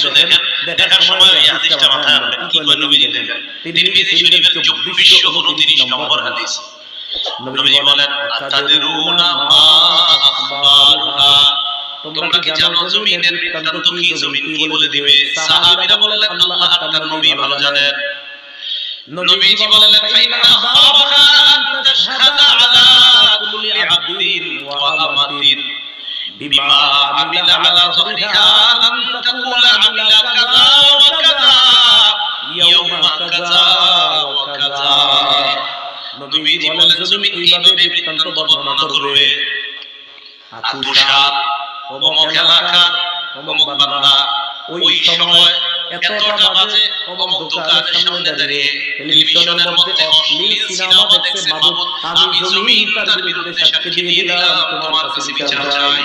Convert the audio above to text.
কিছু দেখেন, দেখার সময় এই হাদিসটা মাথায় রাখবেন। কি কয় নবীজি দেখেন, তিরমিজি শরীফের 2429 নম্বর হাদিস। নবীজি বলেন, আতাদরুনা মা আখবারুহা, তোমরা কি জানো জমিনের বৃত্তান্ত কি? জমিন কি বলে দিবে? সাহাবীরা বললেন, আল্লাহ আর তার নবী ভালো জানেন। নবীজি বললেন, ফাইন আখবারুহা আন তাশহাদা আলা কুল্লি আবদিন ওয়া আমাতিন বিমা আমিলা আলা যহরিহা আন তাকুলা আমিলা কাযা ওয়া কাযা ইয়াউমা কাযা ওয়া কাযা। নবীজি বলেন, জমিন এইভাবে বৃত্তান্ত বর্ণনা করবে, আতুশাল অমুক এলাকা অমুক বান্দা ওই সময় এতটা বাজে অমুক দোকানের সামনে দাঁড়িয়ে টেলিভিশনের মধ্যে অশ্লীল সিনেমা দেখছে, মাবুদ আমি জমিন তার বিরুদ্ধে সাক্ষী দিয়ে দিলাম, তোমার কাছে বিচার চাই।